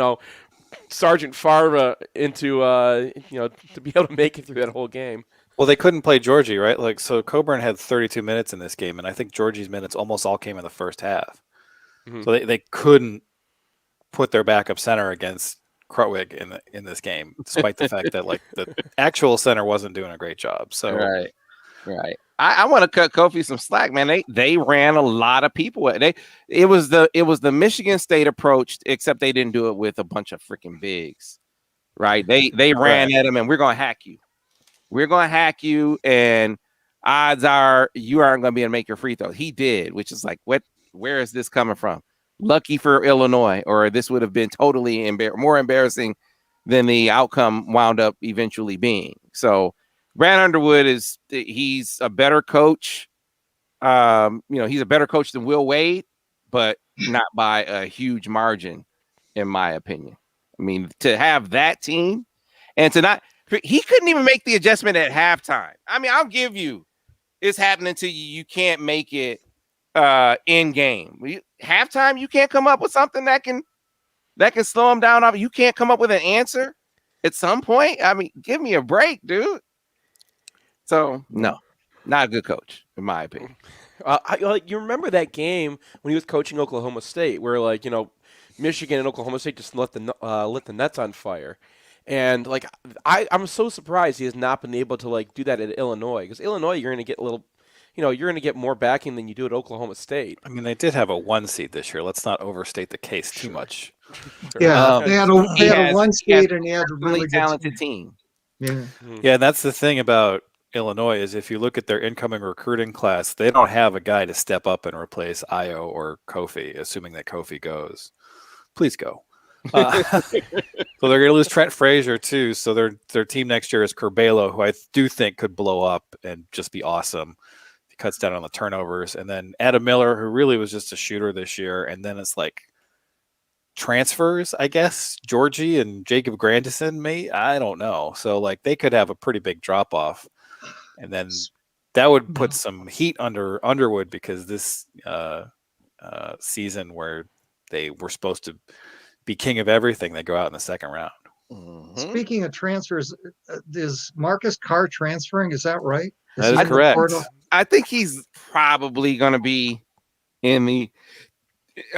Sergeant Farva into, to be able to make it through that whole game. Well, they couldn't play Georgie, right? So Coburn had 32 minutes in this game, and I think Georgie's minutes almost all came in the first half. Mm-hmm. So they couldn't put their backup center against Krutwig in this game, despite the fact that the actual center wasn't doing a great job. So right. I want to cut Kofi some slack, man. They ran a lot of people. It was the Michigan State approach, except they didn't do it with a bunch of freaking bigs, right? They ran at him, and we're gonna hack you. We're gonna hack you, and odds are you aren't gonna be able to make your free throws. He did, which is what? Where is this coming from? Lucky for Illinois, or this would have been totally more embarrassing than the outcome wound up eventually being. So. Brad Underwood he's a better coach. He's a better coach than Will Wade, but not by a huge margin, in my opinion. I mean, to have that team and he couldn't even make the adjustment at halftime. I mean, I'll give you, it's happening to you. You can't make it in game. Halftime, you can't come up with something that can slow him down. You can't come up with an answer at some point. I mean, give me a break, dude. So, no, not a good coach, in my opinion. You remember that game when he was coaching Oklahoma State where, Michigan and Oklahoma State just lit the nets on fire. And, I'm so surprised he has not been able to, do that at Illinois. Because Illinois, you're going to get you're going to get more backing than you do at Oklahoma State. I mean, they did have a 1 seed this year. Let's not overstate the case too much. Yeah, they had a 1 seed, and he had a really talented team. Yeah. Yeah, and that's the thing about Illinois is if you look at their incoming recruiting class, they don't have a guy to step up and replace Io or Kofi, assuming that Kofi goes. Please go. So they're going to lose Trent Frazier too. So their team next year is Curbelo, who I do think could blow up and just be awesome. He cuts down on the turnovers, and then Adam Miller, who really was just a shooter this year, and then it's transfers, I guess. Georgie and Jacob Grandison, I don't know. So they could have a pretty big drop off. And then that would put some heat under Underwood because this season where they were supposed to be king of everything, they go out in the second round. Mm-hmm. Speaking of transfers, is Marcus Carr transferring? Is that right? That is correct. I think he's probably going to be I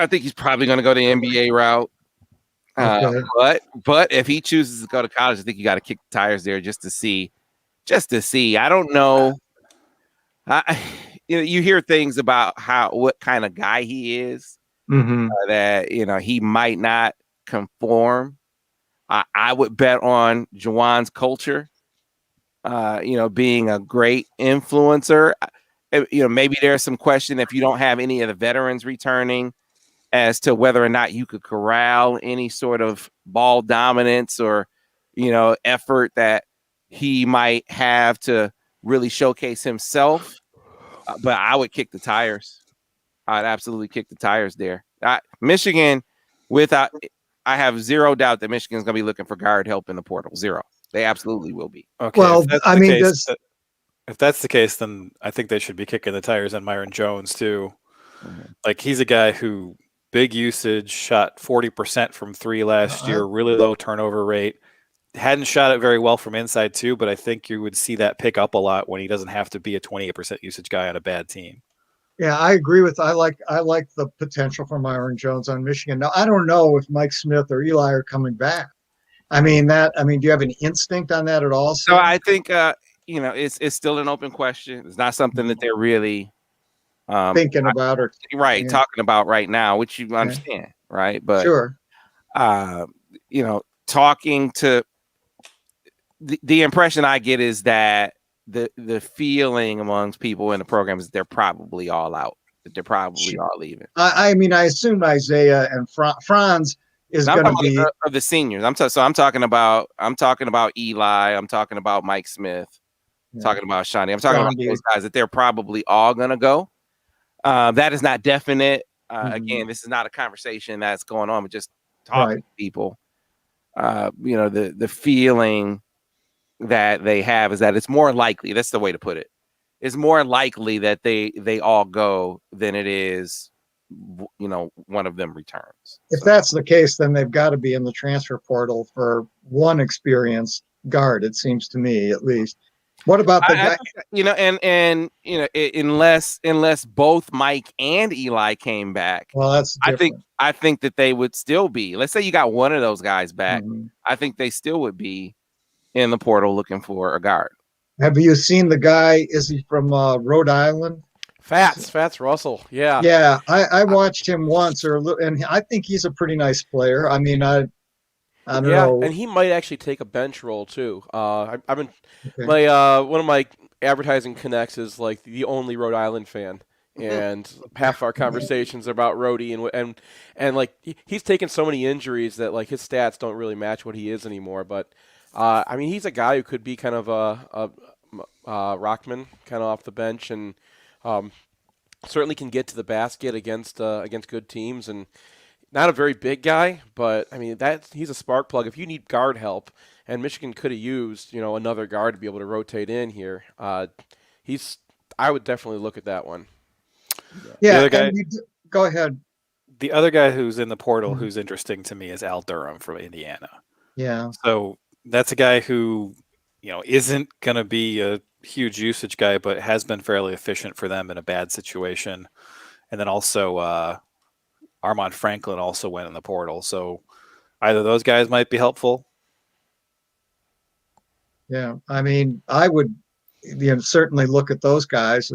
think he's probably going to go the NBA route. Okay. But if he chooses to go to college, I think you got to kick the tires there just to see. I don't know. You hear things about what kind of guy he is, that he might not conform. I would bet on Juwan's culture, being a great influencer. Maybe there's some question if you don't have any of the veterans returning as to whether or not you could corral any sort of ball dominance or effort that he might have to really showcase himself. But I would kick the tires. I'd absolutely kick the tires there. Michigan, I have zero doubt that Michigan's going to be looking for guard help in the portal. Zero. They absolutely will be. Okay. Well, if that's the case, then I think they should be kicking the tires on Myron Jones too. Mm-hmm. He's a guy who big usage, shot 40% from 3 last year, really low turnover rate. Hadn't shot it very well from inside too, but I think you would see that pick up a lot when he doesn't have to be a 28% usage guy on a bad team. Yeah, I agree with. I like the potential for Myron Jones on Michigan. Now, I don't know if Mike Smith or Eli are coming back. Do you have any instinct on that at all? So I think it's still an open question. It's not something that they're really thinking about or talking about right now, which you understand, right? But sure, talking to the impression I get is that the feeling amongst people in the program is they're probably all out. That they're probably all leaving. I assume Isaiah and Franz is going to be the seniors. I'm talking about Eli. I'm talking about Mike Smith. Yeah. talking about Shawnee. I'm talking about Shawnee. those guys that they're probably all going to go. That is not definite. Again, this is not a conversation that's going on, but just talking to people. The feeling that they have is that it's more likely. That's the way to put it. It's more likely that they all go than it is, one of them returns. If that's the case, then they've got to be in the transfer portal for one experienced guard. It seems to me, at least. What about the guy? Unless both Mike and Eli came back, Well, that's different. I think that they would still be. Let's say you got one of those guys back. Mhm. I think they still would be in the portal looking for a guard. Have you seen the guy? Is he from Rhode Island? Fats Russell. Yeah. Yeah, I watched him once, and I think he's a pretty nice player. I mean, I don't know. And he might actually take a bench role too. I've been Okay. one of my advertising connects is like the only Rhode Island fan, and half our conversations are about Rhodey and like he's taken so many injuries that like his stats don't really match what he is anymore. But I mean, he's a guy who could be kind of a Rockman, kind of off the bench, and certainly can get to the basket against good teams, and not a very big guy, but I mean he's a spark plug. If you need guard help, and Michigan could have used another guard to be able to rotate in here, I would definitely look at that one. Yeah, other guy- and go ahead. The other guy who's in the portal who's interesting to me is Al Durham from Indiana. Yeah, So that's a guy who, isn't going to be a huge usage guy, but has been fairly efficient for them in a bad situation. And then also Armand Franklin also went in the portal. So either those guys might be helpful. yeah. I mean, I would certainly look at those guys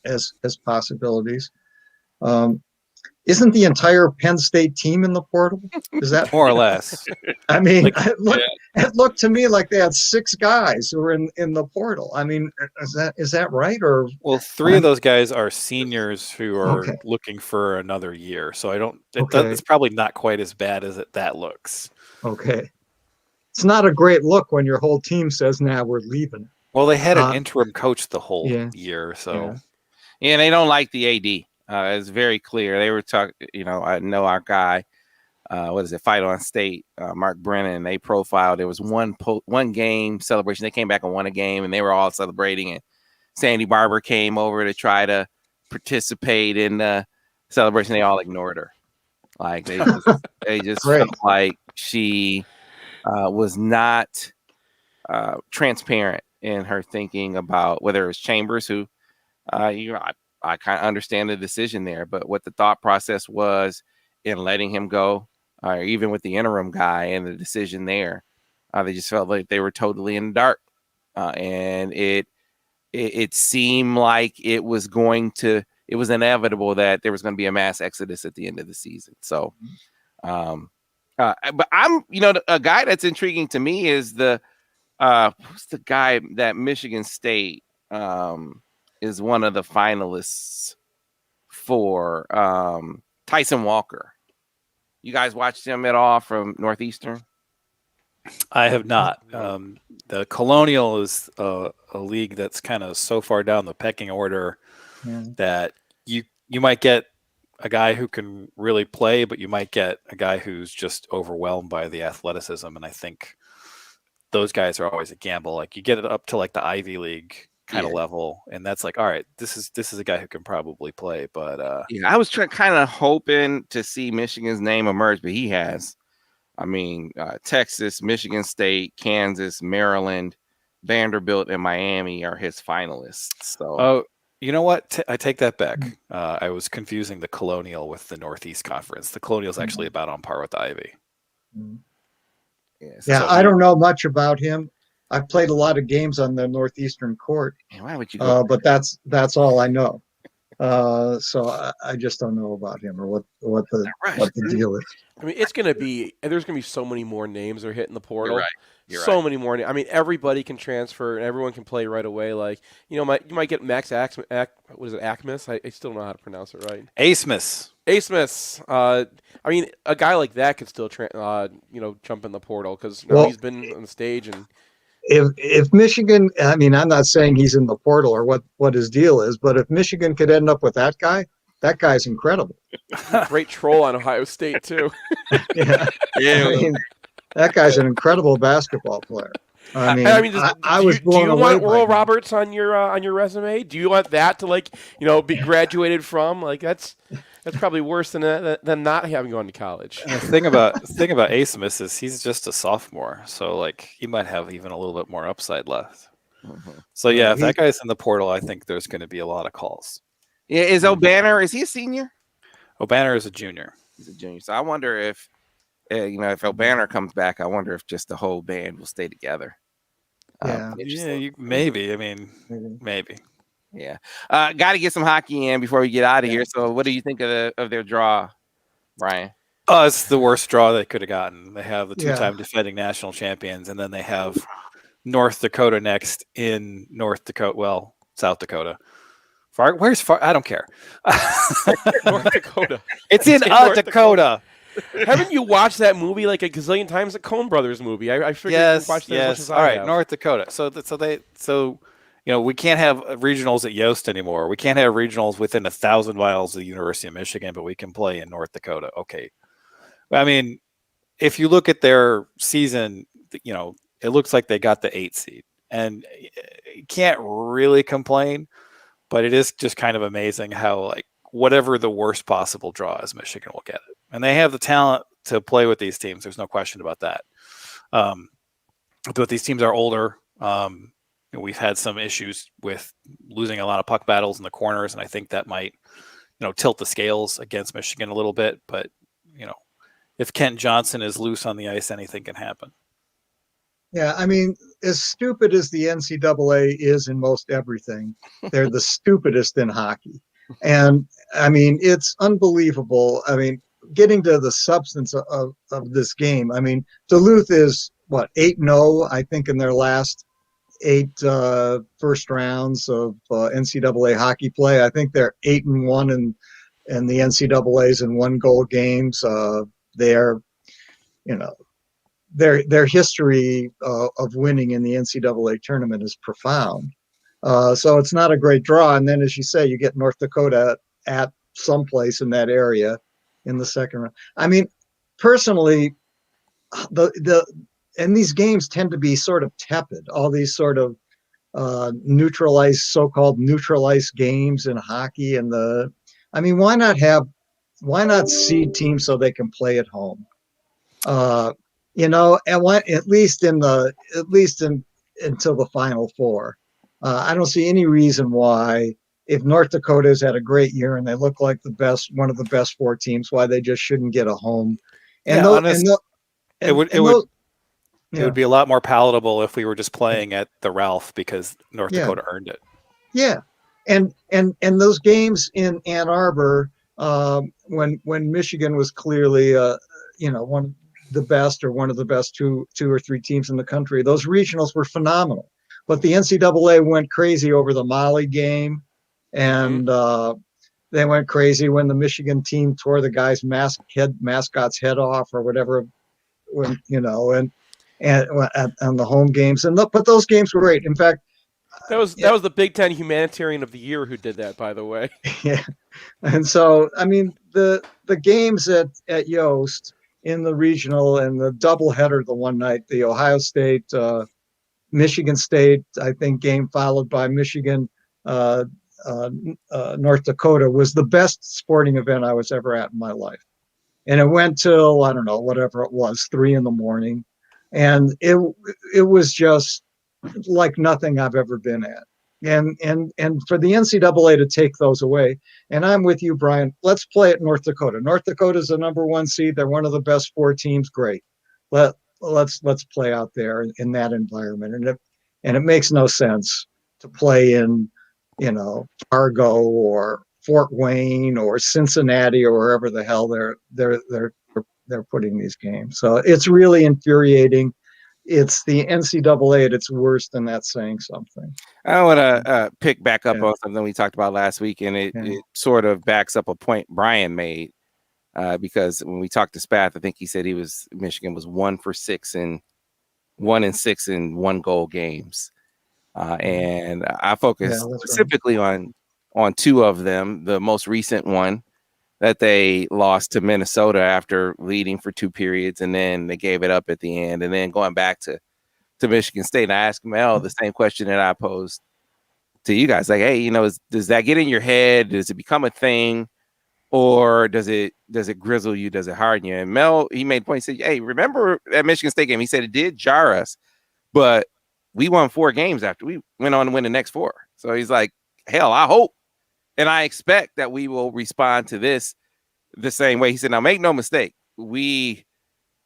as possibilities. Isn't the entire Penn State team in the portal? Is that More or less. I mean, Like, it looked to me like they had 6 guys who were in the portal. I mean, is that right? Or Well, 3 of those guys are seniors who are Okay. looking for another year. So Okay. it's probably not quite as bad as that looks. okay, it's not a great look when your whole team says, "Nah, we're leaving." Well, they had an interim coach the whole Yeah. year. So Yeah, they don't like the AD. It's very clear. They were talking, I know our guy, Fight on State, Mark Brennan, they profiled. There was one game celebration. They came back and won a game, and they were all celebrating. And Sandy Barber came over to try to participate in the celebration. They all ignored her. Like they just Great. felt like she was not transparent in her thinking about whether it was Chambers, who, I kind of understand the decision there, but what the thought process was in letting him go, or even with the interim guy and the decision there, they just felt like they were totally in the dark, and it seemed like it was inevitable that there was going to be a mass exodus at the end of the season. So, but I'm, a guy that's intriguing to me is who's the guy that Michigan State is one of the finalists for, Tyson Walker. You guys watched him at all from Northeastern? I have not. The Colonial is a league that's kind of so far down the pecking order that you might get a guy who can really play, but you might get a guy who's just overwhelmed by the athleticism. And I think those guys are always a gamble. Like you get it up to like the Ivy League kind of level, and that's like, all right, this is a guy who can probably play. But I was kind of hoping to see Michigan's name emerge, but he has. I mean, Texas, Michigan State, Kansas, Maryland, Vanderbilt, and Miami are his finalists. So, you know what? I take that back. I was confusing the Colonial with the Northeast Conference. The Colonial is actually about on par with the Ivy. I don't know much about him. I've played a lot of games on the Northeastern court. Why would you go? But that's all I know. So I just don't know about him or what the deal is. I mean, there's going to be so many more names that are hitting the portal. You're so right. many more. I mean, everybody can transfer and everyone can play right away. Like, you might get Max what is it, Akmus? I still don't know how to pronounce it right. Asmus. I mean, a guy like that could still, jump in the portal because he's been on the stage and. if Michigan, I mean, I'm not saying he's in the portal or what his deal is, but if Michigan could end up with that guy's incredible. Great troll on Ohio State too. Yeah, I mean, that guy's an incredible basketball player. I mean, I was do blown you away want by Oral him. Roberts on your resume? Do you want that to be graduated from? Like that's probably worse than not having gone to college. And the thing about Asmus is he's just a sophomore, so like he might have even a little bit more upside left. So yeah, if that guy's in the portal, I think there's going to be a lot of calls. Yeah, is O'Banner? Is he a senior? O'Banner is a junior. He's a junior. So I wonder if if O'Banner comes back, I wonder if just the whole band will stay together. Yeah, maybe. I mean, maybe. Yeah. Got to get some hockey in before we get out of here. So what do you think of their draw, Brian? Oh, it's the worst draw they could have gotten. They have the two-time defending national champions, and then they have North Dakota next in South Dakota. Where's Far? I don't care. North Dakota. It's in Dakota. Haven't you watched that movie like a gazillion times? The Coen Brothers movie. I figured you watched that as much as I have. North Dakota. So we can't have regionals at Yost anymore. We can't have regionals within 1,000 miles of the University of Michigan, but we can play in North Dakota. Okay. I mean, if you look at their season, it looks like they got the 8th seed, and you can't really complain, but it is just kind of amazing how whatever the worst possible draw is, Michigan will get it. And they have the talent to play with these teams. There's no question about that. But these teams are older. We've had some issues with losing a lot of puck battles in the corners, and I think that might, tilt the scales against Michigan a little bit. But, if Kent Johnson is loose on the ice, anything can happen. Yeah, I mean, as stupid as the NCAA is in most everything, they're the stupidest in hockey. And I mean, it's unbelievable. I mean, getting to the substance of this game. I mean, Duluth is 8-0, I think, in their last 8 first rounds of NCAA hockey play. I think they're 8-1 in the NCAA's in 1-goal games. Their history of winning in the NCAA tournament is profound. So it's not a great draw. And then, as you say, you get North Dakota at some place in that area in the second round. I mean, personally, and these games tend to be sort of tepid. All these sort of so-called neutralized games in hockey, why not seed teams so they can play at home? And at least until the Final Four. I don't see any reason why, if North Dakota has had a great year and they look like one of the best 4 teams, why they just shouldn't get a home. And it would be a lot more palatable if we were just playing at the Ralph, because North Dakota earned it. Yeah, and those games in Ann Arbor, when Michigan was clearly one of the best or one of the best 2 or 3 teams in the country, those regionals were phenomenal. But the NCAA went crazy over the Molly game, and they went crazy when the Michigan team tore the guy's mascot's head off or whatever, and on the home games. But those games were great. In fact, that was the Big Ten Humanitarian of the Year who did that, by the way. Yeah, and so I mean the games at Yost in the regional and the doubleheader the one night, the Ohio State. Michigan State, I think, game followed by Michigan, North Dakota, was the best sporting event I was ever at in my life. And it went till, I don't know, whatever it was, 3 a.m. And it was just like nothing I've ever been at. And for the NCAA to take those away, and I'm with you, Brian, let's play at North Dakota. North Dakota's the number 1 seed. They're one of the best 4 teams. Great. Let's play out there in that environment, and it makes no sense to play in Fargo or Fort Wayne or Cincinnati or wherever the hell they're putting these games. So it's really infuriating. It's the NCAA at its worst, and that's saying something. I want to pick back up on something we talked about last week, and it sort of backs up a point Brian made. Because when we talked to Spath, I think he said Michigan was 1 for 6 in 1-6 in 1-goal games. And I focused specifically on 2 of them. The most recent one that they lost to Minnesota after leading for 2 periods, and then they gave it up at the end, and then going back to Michigan State. And I asked Mel the same question that I posed to you guys, like, hey, does that get in your head? Does it become a thing, or does it grizzle you? Does it harden you? And Mel, he made a point. He said, hey, remember that Michigan State game? He said it did jar us, but we won 4 games after we went on to win the next 4. So he's like, hell, I hope and I expect that we will respond to this the same way. He said, now make no mistake, it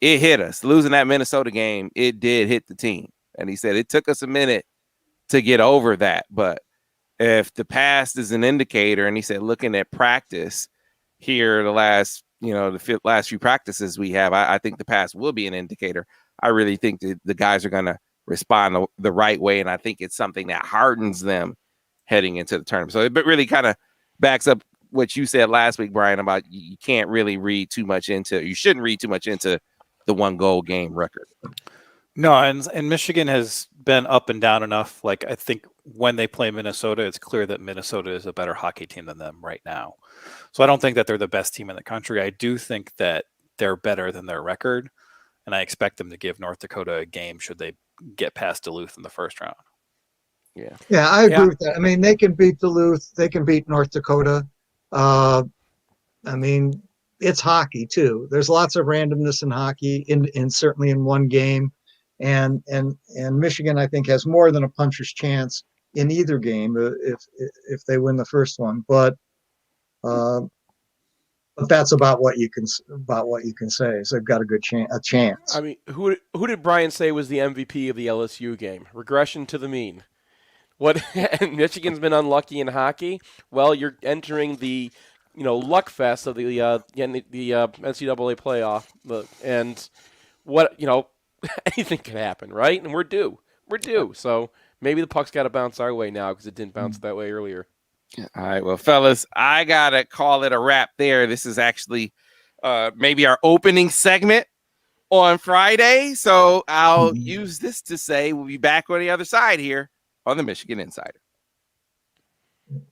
hit us. Losing that Minnesota game, it did hit the team. And he said it took us a minute to get over that. But if the past is an indicator, and he said, looking at practice here, the last few practices we have, I think the past will be an indicator. I really think that the guys are going to respond the right way. And I think it's something that hardens them heading into the tournament. So it really kind of backs up what you said last week, Brian, about you can't really read too much into, you shouldn't read too much into the 1-goal game record. No, and Michigan has been up and down enough. Like, I think when they play Minnesota, it's clear that Minnesota is a better hockey team than them right now. So I don't think that they're the best team in the country. I do think that they're better than their record, and I expect them to give North Dakota a game should they get past Duluth in the first round. Yeah, I agree with that. I mean, they can beat Duluth. They can beat North Dakota. I mean, it's hockey too. There's lots of randomness in hockey, in certainly in one game, and Michigan, I think, has more than a puncher's chance in either game if they win the first one. But that's about what you can say. So they've got a chance. I mean, who did Brian say was the MVP of the LSU game? Regression to the mean. What? Michigan's been unlucky in hockey. Well, you're entering the luck fest of the NCAA playoff, and what anything can happen, right? And we're due. So maybe the puck's got to bounce our way now because it didn't bounce that way earlier. All right, well, fellas, I gotta call it a wrap there. This is actually maybe our opening segment on Friday, so I'll use this to say we'll be back on the other side here on the Michigan Insider.